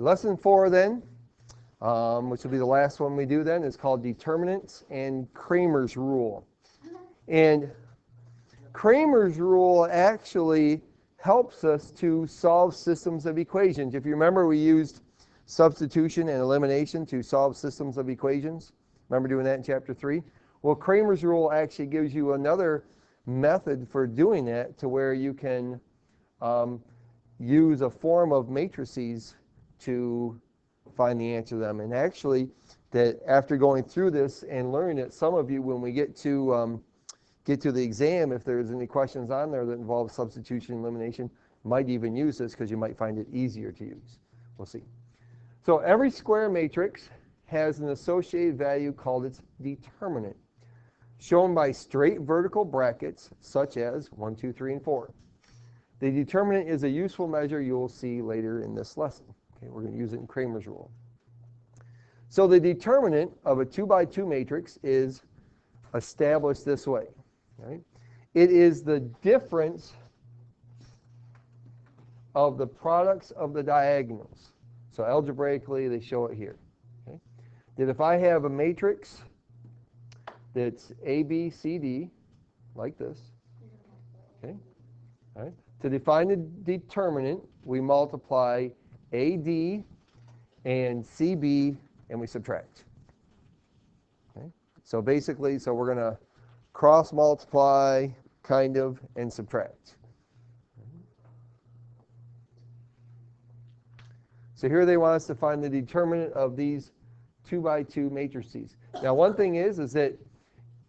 Lesson 4 then, which will be the last one we do then, is called Determinants and Cramer's Rule. And Cramer's Rule actually helps us to solve systems of equations. If you remember, we used substitution and elimination to solve systems of equations. Remember doing that in Chapter 3? Well, Cramer's Rule actually gives you another method for doing that, to where you can use a form of matrices to find the answer to them. And actually, that after going through this and learning it, some of you, when we get to the exam, if there's any questions on there that involve substitution and elimination, might even use this, because you might find it easier to use. We'll see. So every square matrix has an associated value called its determinant, shown by straight vertical brackets, such as 1, 2, 3, and 4. The determinant is a useful measure you'll see later in this lesson. Okay, we're going to use it in Cramer's Rule. So the determinant of a 2 by 2 matrix is established this way. Right? It is the difference of the products of the diagonals. So algebraically, they show it here. Okay? That if I have a matrix that's A, B, C, D, like this, okay? All right. To define the determinant, we multiply AD and CB, and we subtract. Okay? So basically, we're going to cross multiply, kind of, and subtract. So here they want us to find the determinant of these 2 by 2 matrices. Now, one thing is that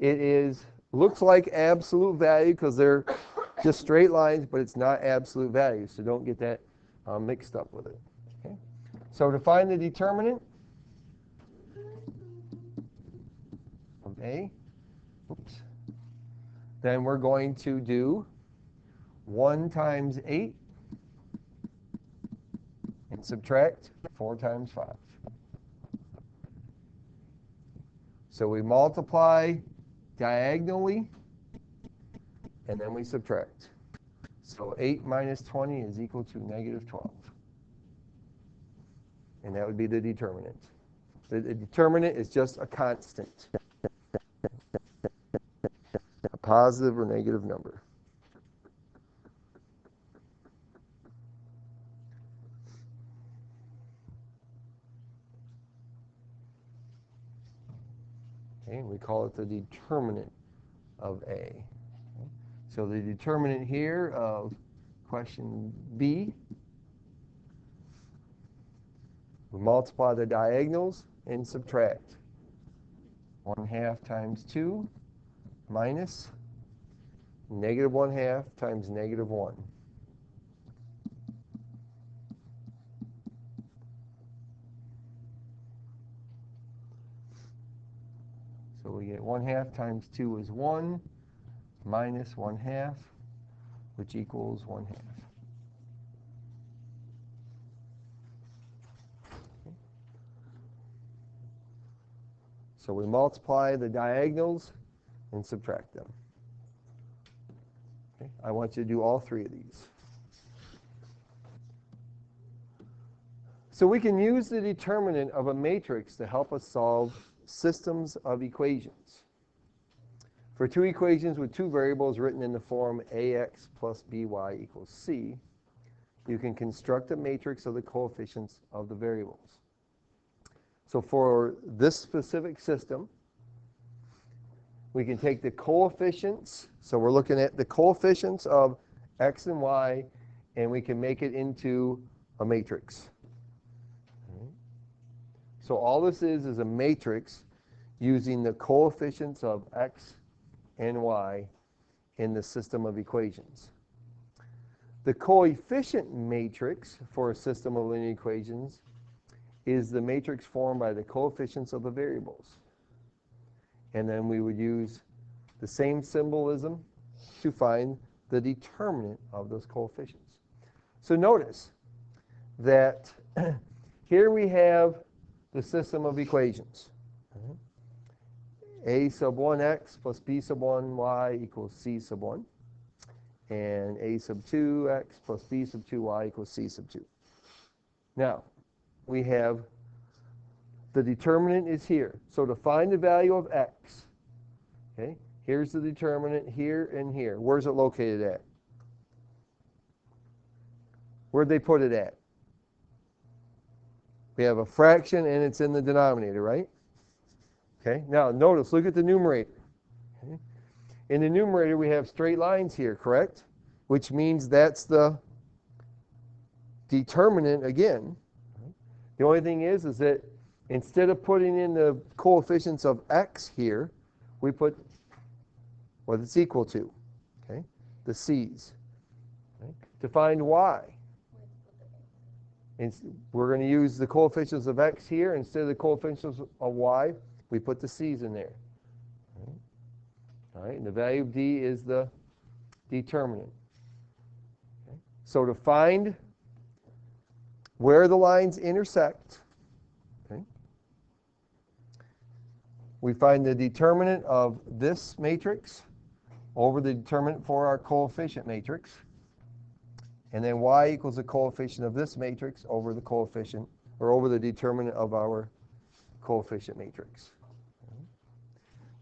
it looks like absolute value, because they're just straight lines, but it's not absolute value. So don't get that mixed up with it. Okay? So to find the determinant of A, then we're going to do 1 times 8 and subtract 4 times 5. So we multiply diagonally, and then we subtract. So 8 minus 20 is equal to negative 12. And that would be the determinant. The determinant is just a constant, a positive or negative number. Okay, and we call it the determinant of A. Okay. So the determinant here of question B, we multiply the diagonals and subtract. 1/2 times 2 minus negative 1/2 times negative 1. So we get 1/2 times 2 is 1, minus 1/2, which equals 1/2. Okay. So we multiply the diagonals and subtract them. Okay. I want you to do all 3 of these. So we can use the determinant of a matrix to help us solve systems of equations. For 2 equations with 2 variables written in the form ax plus by equals c, you can construct a matrix of the coefficients of the variables. So for this specific system, we can take the coefficients. So we're looking at the coefficients of x and y, and we can make it into a matrix. So all this is a matrix using the coefficients of x and y in the system of equations. The coefficient matrix for a system of linear equations is the matrix formed by the coefficients of the variables. And then we would use the same symbolism to find the determinant of those coefficients. So notice that here we have the system of equations. A sub 1x plus b sub 1y equals c sub 1. And a sub 2x plus b sub 2y equals c sub 2. Now, we have the determinant is here. So to find the value of x, okay, here's the determinant here and here. Where's it located at? Where'd they put it at? We have a fraction and it's in the denominator, right? Okay, now notice, look at the numerator. Okay. In the numerator, we have straight lines here, correct? Which means that's the determinant again. The only thing is that instead of putting in the coefficients of x here, we put what it's equal to, okay? The c's. Okay? To find y, and we're going to use the coefficients of x here. Instead of the coefficients of y, we put the c's in there. All right, and the value of d is the determinant. Okay? So to find where the lines intersect, okay, we find the determinant of this matrix over the determinant for our coefficient matrix, and then y equals the coefficient of this matrix over the coefficient, or over the determinant of our coefficient matrix.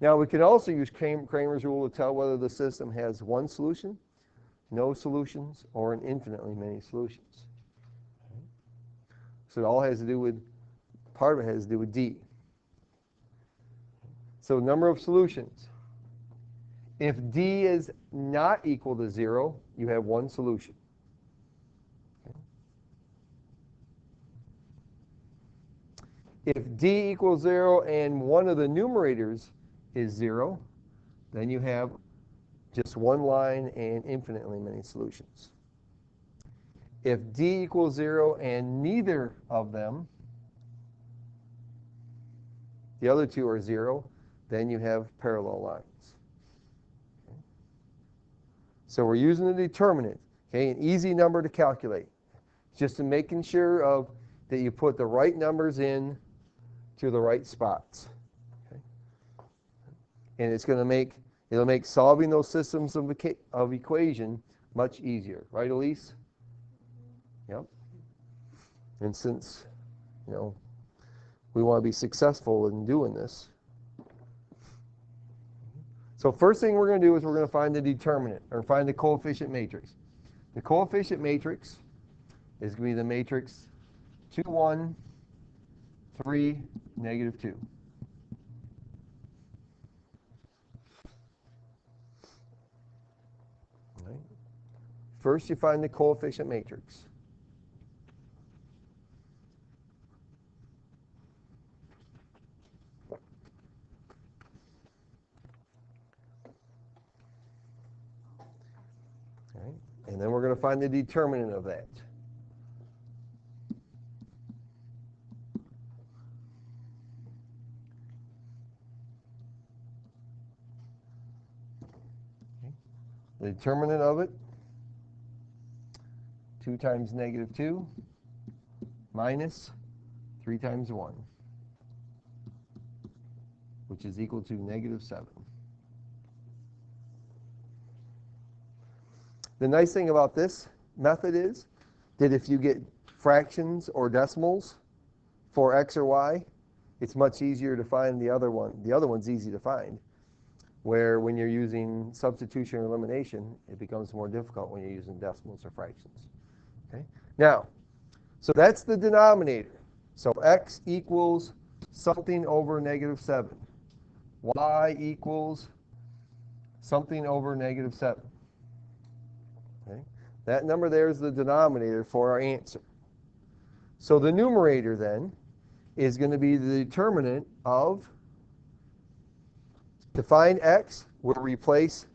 Now we can also use Cramer's rule to tell whether the system has one solution, no solutions, or an infinitely many solutions. So it all has to do with, part of it has to do with D. So number of solutions. If D is not equal to 0, you have one solution. If D equals 0 and one of the numerators is 0, then you have just one line and infinitely many solutions. If D equals 0 and neither of them, the other two are 0, then you have parallel lines. Okay. So we're using the determinant, okay, an easy number to calculate. Just to making sure that you put the right numbers in to the right spots. Okay. And it's going to it'll make solving those systems of equation much easier. Right, Elise? Yep. And since, we want to be successful in doing this. So first thing we're going to do is we're going to find the determinant, or find the coefficient matrix. The coefficient matrix is going to be the matrix 2, 1, 3, negative 2. All right. First you find the coefficient matrix. And then we're going to find the determinant of that. Okay. The determinant of it, 2 times negative 2 minus 3 times 1, which is equal to negative 7. The nice thing about this method is that if you get fractions or decimals for x or y, it's much easier to find the other one. The other one's easy to find, where when you're using substitution or elimination, it becomes more difficult when you're using decimals or fractions. Okay? Now, so that's the denominator. So x equals something over negative 7. Y equals something over negative 7. Okay. That number there is the denominator for our answer. So the numerator then is going to be the determinant of, to find x, we'll replace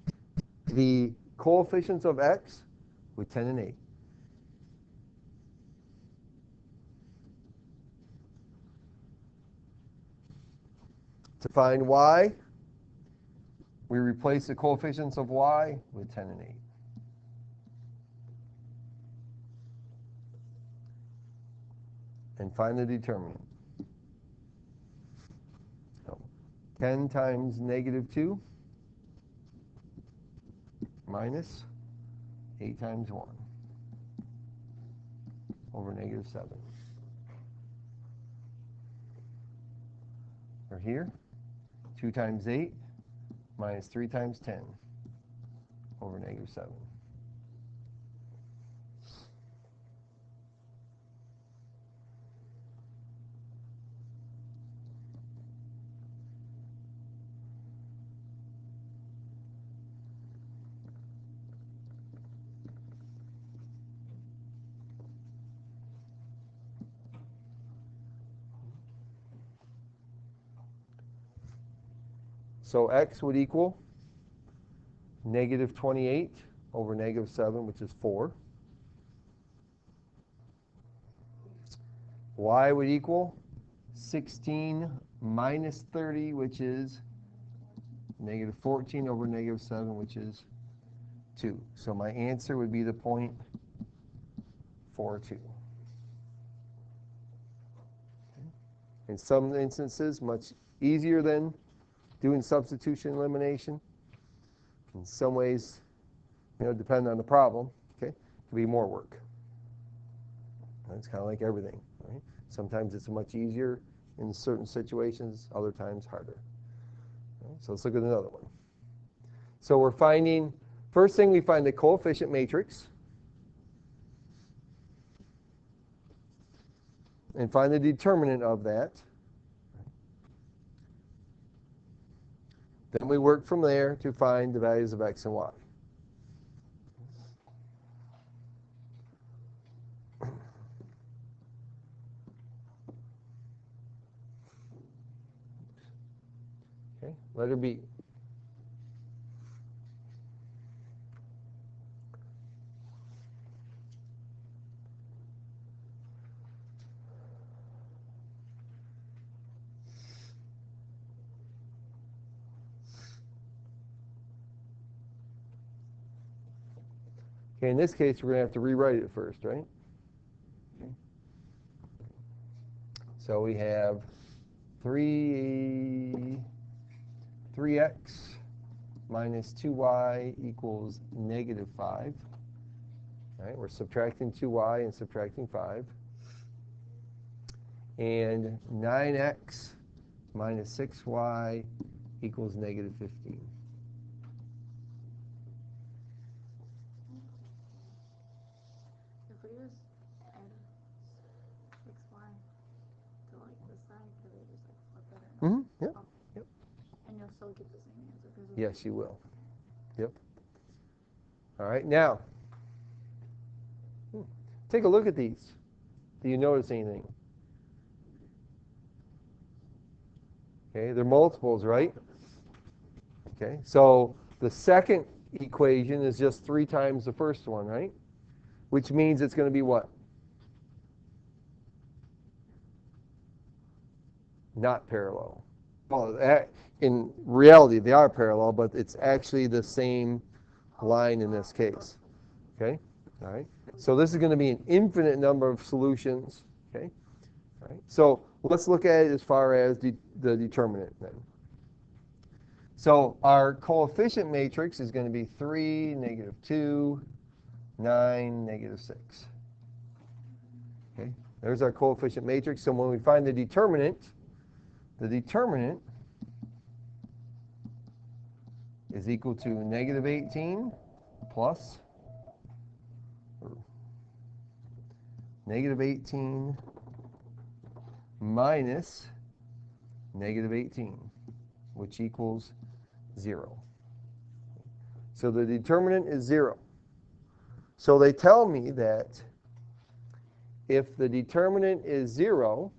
the coefficients of x with 10 and 8. To find y, we replace the coefficients of y with 10 and 8. And find the determinant. So 10 times negative 2 minus 8 times 1 over negative 7. or here, 2 times 8 minus 3 times 10 over negative 7. So x would equal negative 28 over negative 7, which is 4. Y would equal 16 minus 30, which is negative 14 over negative 7, which is 2. So my answer would be the point 42. In some instances, much easier than doing substitution elimination. In some ways, depending on the problem, okay, it can be more work. It's kind of like everything, right? Sometimes it's much easier in certain situations, other times harder. Okay, so let's look at another one. So we're finding, first thing we find the coefficient matrix and find the determinant of that. Then we work from there to find the values of x and y. Okay, letter B. Okay, in this case, we're going to have to rewrite it first, right? Okay. So we have 3x minus 2y equals negative 5. All right, we're subtracting 2y and subtracting 5. And 9x minus 6y equals negative 15. If we just add 6y to like the side, could they just like flip it? Mm-hmm. Yep. Oh. Yep. And you'll still get the same answer. Yes, you will. Yep. All right, now, take a look at these. Do you notice anything? Okay, they're multiples, right? Okay, so the second equation is just 3 times the first one, right? Which means it's going to be what? Not parallel. Well, in reality, they are parallel, but it's actually the same line in this case. Okay? All right. So this is going to be an infinite number of solutions. Okay? All right. So let's look at it as far as the determinant then. So our coefficient matrix is going to be 3, negative 2, 9, negative 6. Okay? There's our coefficient matrix. So when we find the determinant is equal to negative 18 plus negative 18 minus negative 18, which equals 0. So the determinant is 0. So they tell me that if the determinant is 0,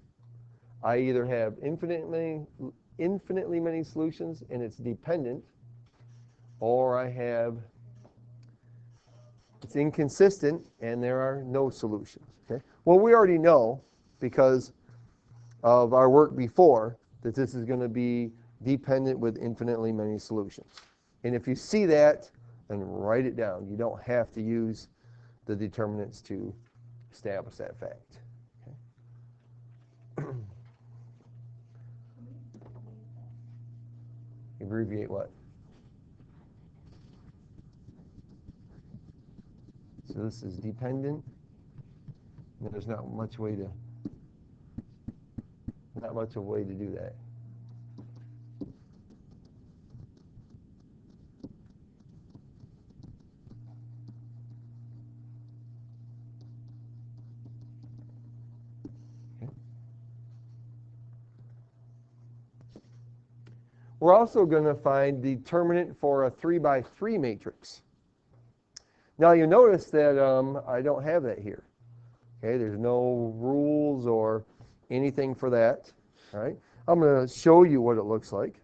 I either have infinitely many solutions and it's dependent, or I have it's inconsistent and there are no solutions. Okay? Well, we already know because of our work before that this is going to be dependent with infinitely many solutions. And if you see that, then write it down. You don't have to use the determinants to establish that fact. Okay? Abbreviate what? So this is dependent. And there's not much of a way to do that. we're also going to find the determinant for a 3 by 3 matrix. Now you notice that I don't have that here. Okay, there's no rules or anything for that. All right, I'm going to show you what it looks like.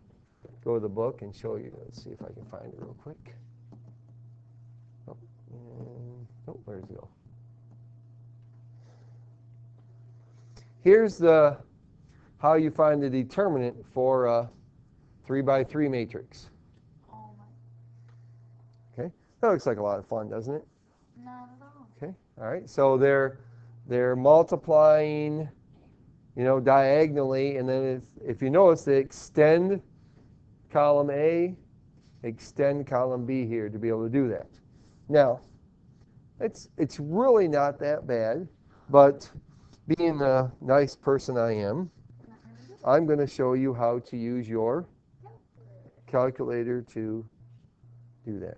Go to the book and show you. Let's see if I can find it real quick. Oh, where does it go? Here's how you find the determinant for a 3 by 3 matrix. Oh my. Okay, that looks like a lot of fun, doesn't it? Not at all. Okay, all right. So they're multiplying, diagonally, and then if you notice, they extend column A, extend column B here to be able to do that. Now, it's really not that bad, but being a nice person I am, I'm going to show you how to use your calculator to do that.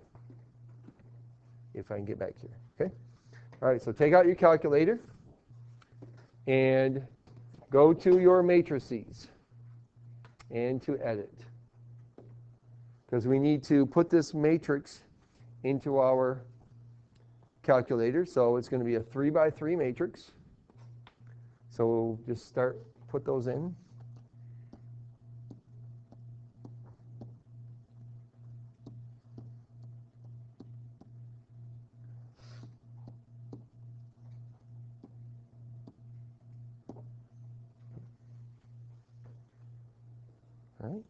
If I can get back here, okay? All right, so take out your calculator and go to your matrices and to edit. Because we need to put this matrix into our calculator. So it's going to be a 3 by 3 matrix. So we'll just put those in. All right.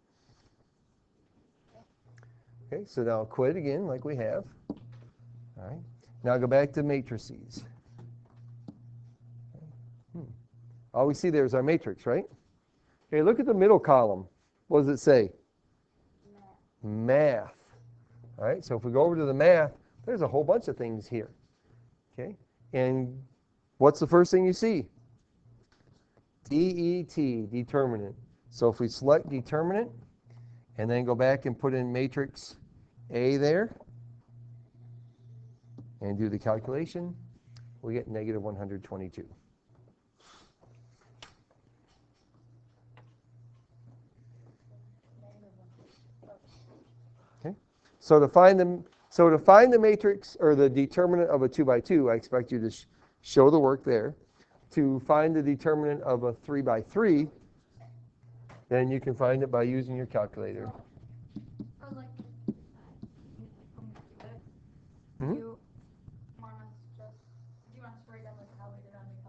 Okay, so now quit again like we have. All right. Now go back to matrices. All we see there is our matrix, right? Okay, look at the middle column. What does it say? Math. All right, so if we go over to the math, there's a whole bunch of things here. Okay, and what's the first thing you see? DET, determinant. So if we select determinant and then go back and put in matrix A there and do the calculation, we get negative 122. Okay, so to find the matrix or the determinant of a 2 by 2, I expect you to show the work there. To find the determinant of a 3 by 3, then you can find it by using your calculator.